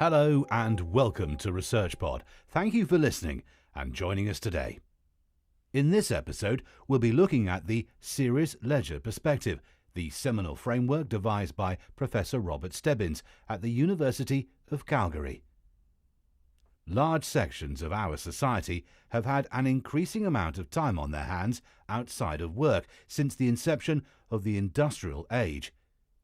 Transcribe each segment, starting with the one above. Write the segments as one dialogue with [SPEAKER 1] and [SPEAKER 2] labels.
[SPEAKER 1] Hello and welcome to ResearchPod. Thank you for listening and joining us today. In this episode, we'll be looking at the serious leisure perspective, the seminal framework devised by Professor Robert Stebbins at the University of Calgary. Large sections of our society have had an increasing amount of time on their hands outside of work since the inception of the industrial age.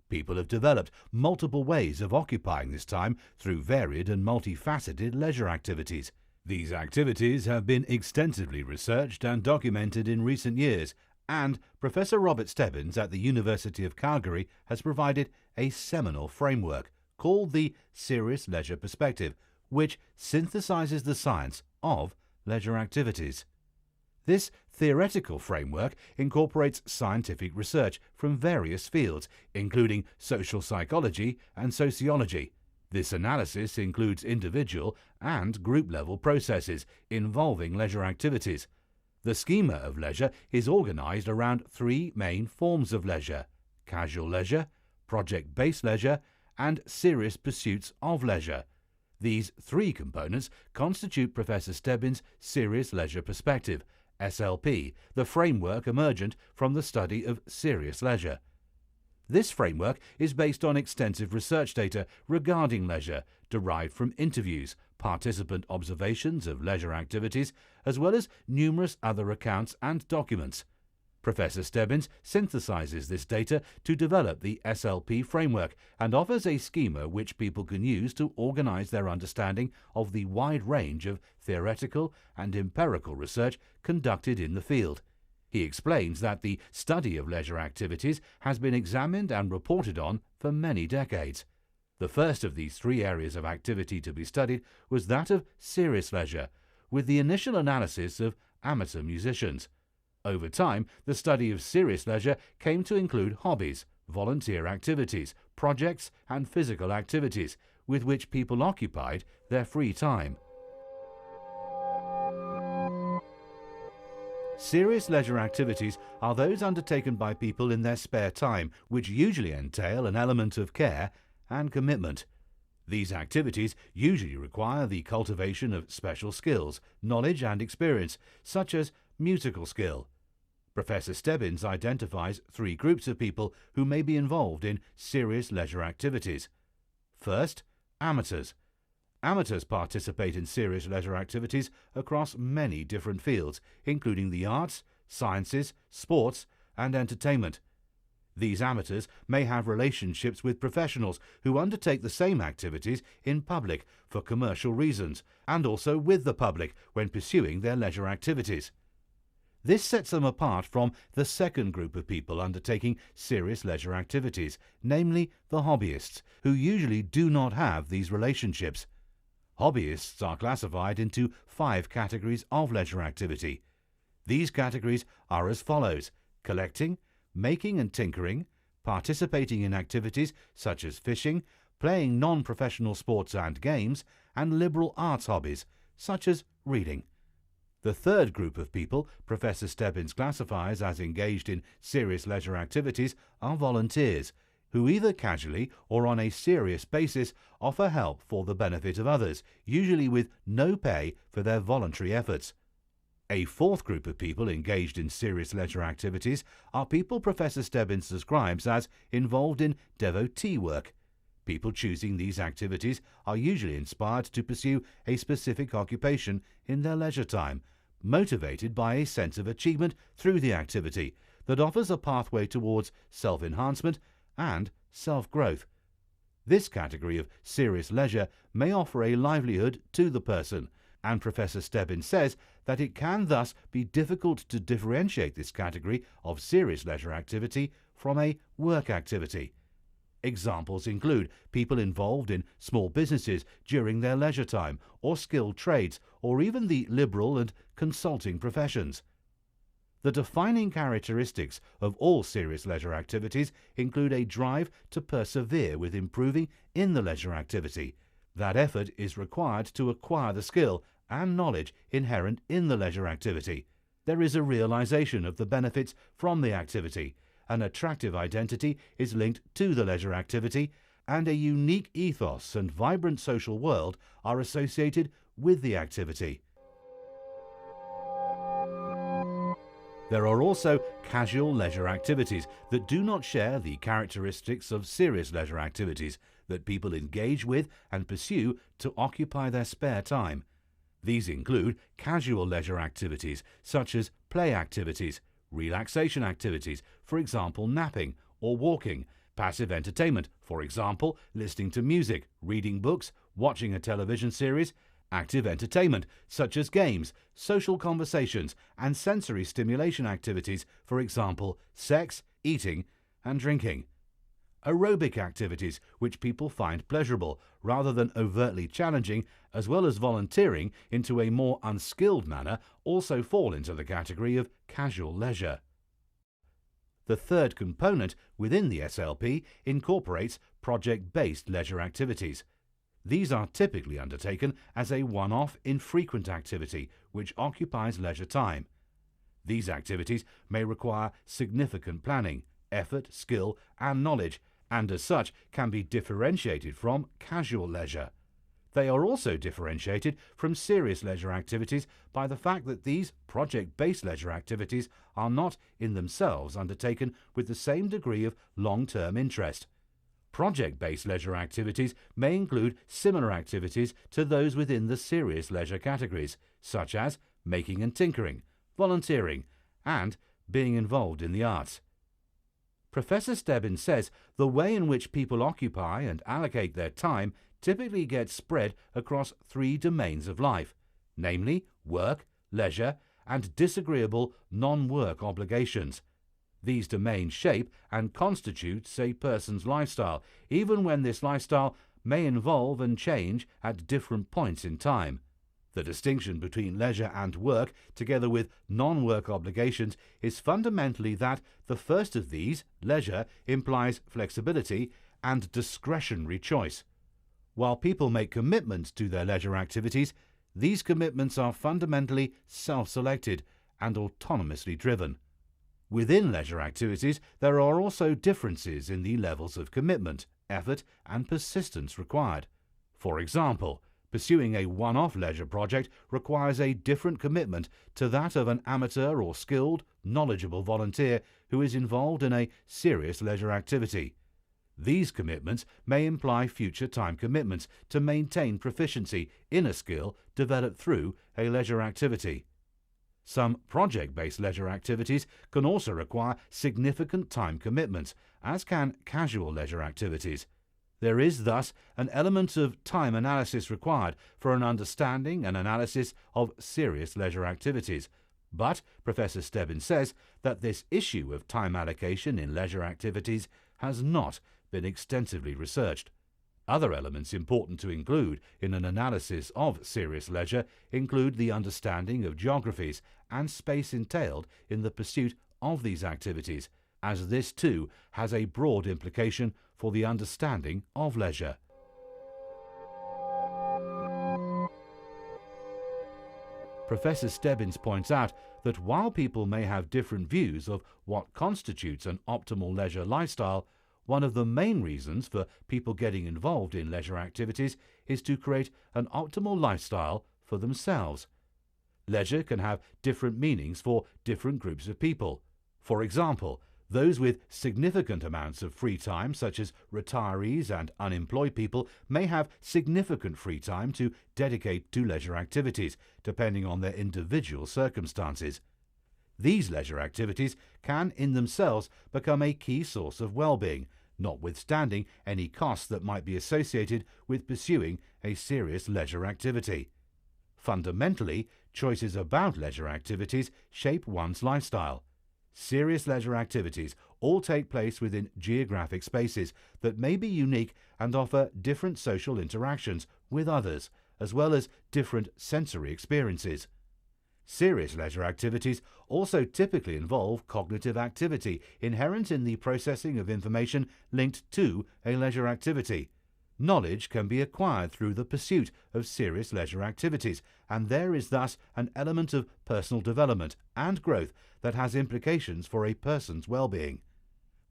[SPEAKER 1] People have developed multiple ways of occupying this time through varied and multifaceted leisure activities. These activities have been extensively researched and documented in recent years, and Professor Robert Stebbins at the University of Calgary has provided a seminal framework called the serious leisure perspective, which synthesizes the science of leisure activities. This theoretical framework incorporates scientific research from various fields, including social psychology and sociology. This analysis includes individual and group-level processes involving leisure activities. The schema of leisure is organized around three main forms of leisure: casual leisure, project-based leisure, and serious pursuits of leisure. These three components constitute Professor Stebbins' serious leisure perspective, SLP, the framework emergent from the study of serious leisure. This framework is based on extensive research data regarding leisure, derived from interviews, participant observations of leisure activities, as well as numerous other accounts and documents. Professor Stebbins synthesizes this data to develop the SLP framework and offers a schema which people can use to organize their understanding of the wide range of theoretical and empirical research conducted in the field. He explains that the study of leisure activities has been examined and reported on for many decades. The first of these three areas of activity to be studied was that of serious leisure, with the initial analysis of amateur musicians. Over time, the study of serious leisure came to include hobbies, volunteer activities, projects, and physical activities with which people occupied their free time. Serious leisure activities are those undertaken by people in their spare time, which usually entail an element of care and commitment. These activities usually require the cultivation of special skills, knowledge, and experience, such as musical skill. Professor Stebbins identifies three groups of people who may be involved in serious leisure activities. First, amateurs. Amateurs participate in serious leisure activities across many different fields, including the arts, sciences, sports, and entertainment. These amateurs may have relationships with professionals who undertake the same activities in public for commercial reasons, and also with the public when pursuing their leisure activities. This sets them apart from the second group of people undertaking serious leisure activities, namely the hobbyists, who usually do not have these relationships. Hobbyists are classified into 5 categories of leisure activity. These categories are as follows: collecting, making and tinkering, participating in activities such as fishing, playing non-professional sports and games, and liberal arts hobbies, such as reading. The third group of people Professor Stebbins classifies as engaged in serious leisure activities are volunteers, who either casually or on a serious basis offer help for the benefit of others, usually with no pay for their voluntary efforts. A fourth group of people engaged in serious leisure activities are people Professor Stebbins describes as involved in devotee work. People choosing these activities are usually inspired to pursue a specific occupation in their leisure time, motivated by a sense of achievement through the activity that offers a pathway towards self-enhancement and self-growth. This category of serious leisure may offer a livelihood to the person, and Professor Stebbins says that it can thus be difficult to differentiate this category of serious leisure activity from a work activity. Examples include people involved in small businesses during their leisure time, or skilled trades, or even the liberal and consulting professions. The defining characteristics of all serious leisure activities include a drive to persevere with improving in the leisure activity. That effort is required to acquire the skill and knowledge inherent in the leisure activity. There is a realization of the benefits from the activity. An attractive identity is linked to the leisure activity, and a unique ethos and vibrant social world are associated with the activity. There are also casual leisure activities that do not share the characteristics of serious leisure activities that people engage with and pursue to occupy their spare time. These include casual leisure activities such as play activities, relaxation activities, for example napping or walking, passive entertainment, for example listening to music, reading books, watching a television series, active entertainment such as games, social conversations, and sensory stimulation activities, for example sex, eating, and drinking. Aerobic activities which people find pleasurable rather than overtly challenging, as well as volunteering into a more unskilled manner, also fall into the category of casual leisure. The third component within the SLP incorporates project-based leisure activities. These are typically undertaken as a one-off, infrequent activity which occupies leisure time. These activities may require significant planning, effort, skill, and knowledge, and as such can be differentiated from casual leisure. They are also differentiated from serious leisure activities by the fact that these project-based leisure activities are not in themselves undertaken with the same degree of long-term interest. Project-based leisure activities may include similar activities to those within the serious leisure categories, such as making and tinkering, volunteering, and being involved in the arts. Professor Stebbins says the way in which people occupy and allocate their time typically gets spread across three domains of life, namely work, leisure, and disagreeable non-work obligations. These domains shape and constitute a person's lifestyle, even when this lifestyle may evolve and change at different points in time. The distinction between leisure and work, together with non-work obligations, is fundamentally that the first of these, leisure, implies flexibility and discretionary choice. While people make commitments to their leisure activities, these commitments are fundamentally self-selected and autonomously driven. Within leisure activities, there are also differences in the levels of commitment, effort, and persistence required. For example, pursuing a one-off leisure project requires a different commitment to that of an amateur or skilled, knowledgeable volunteer who is involved in a serious leisure activity. These commitments may imply future time commitments to maintain proficiency in a skill developed through a leisure activity. Some project-based leisure activities can also require significant time commitments, as can casual leisure activities. There is thus an element of time analysis required for an understanding and analysis of serious leisure activities. But Professor Stebbins says that this issue of time allocation in leisure activities has not been extensively researched. Other elements important to include in an analysis of serious leisure include the understanding of geographies and space entailed in the pursuit of these activities, as this too has a broad implication for the understanding of leisure. Professor Stebbins points out that while people may have different views of what constitutes an optimal leisure lifestyle, one of the main reasons for people getting involved in leisure activities is to create an optimal lifestyle for themselves. Leisure can have different meanings for different groups of people. For example, those with significant amounts of free time, such as retirees and unemployed people, may have significant free time to dedicate to leisure activities, depending on their individual circumstances. These leisure activities can in themselves become a key source of well-being, notwithstanding any costs that might be associated with pursuing a serious leisure activity. Fundamentally, choices about leisure activities shape one's lifestyle. Serious leisure activities all take place within geographic spaces that may be unique and offer different social interactions with others, as well as different sensory experiences. Serious leisure activities also typically involve cognitive activity inherent in the processing of information linked to a leisure activity. Knowledge can be acquired through the pursuit of serious leisure activities, and there is thus an element of personal development and growth that has implications for a person's well-being.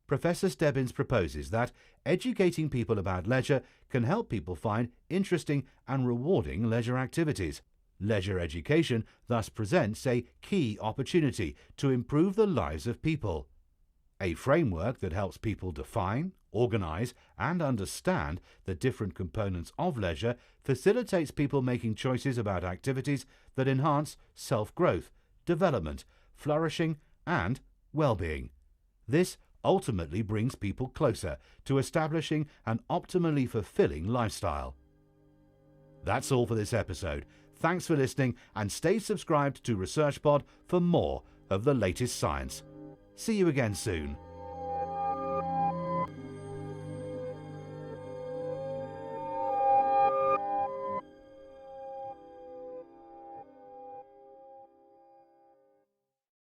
[SPEAKER 1] Professor Stebbins proposes that educating people about leisure can help people find interesting and rewarding leisure activities. Leisure education thus presents a key opportunity to improve the lives of people. A framework that helps people define, organise and understand the different components of leisure facilitates people making choices about activities that enhance self-growth, development, flourishing and well-being. This ultimately brings people closer to establishing an optimally fulfilling lifestyle. That's all for this episode. Thanks for listening and stay subscribed to ResearchPod for more of the latest science. See you again soon.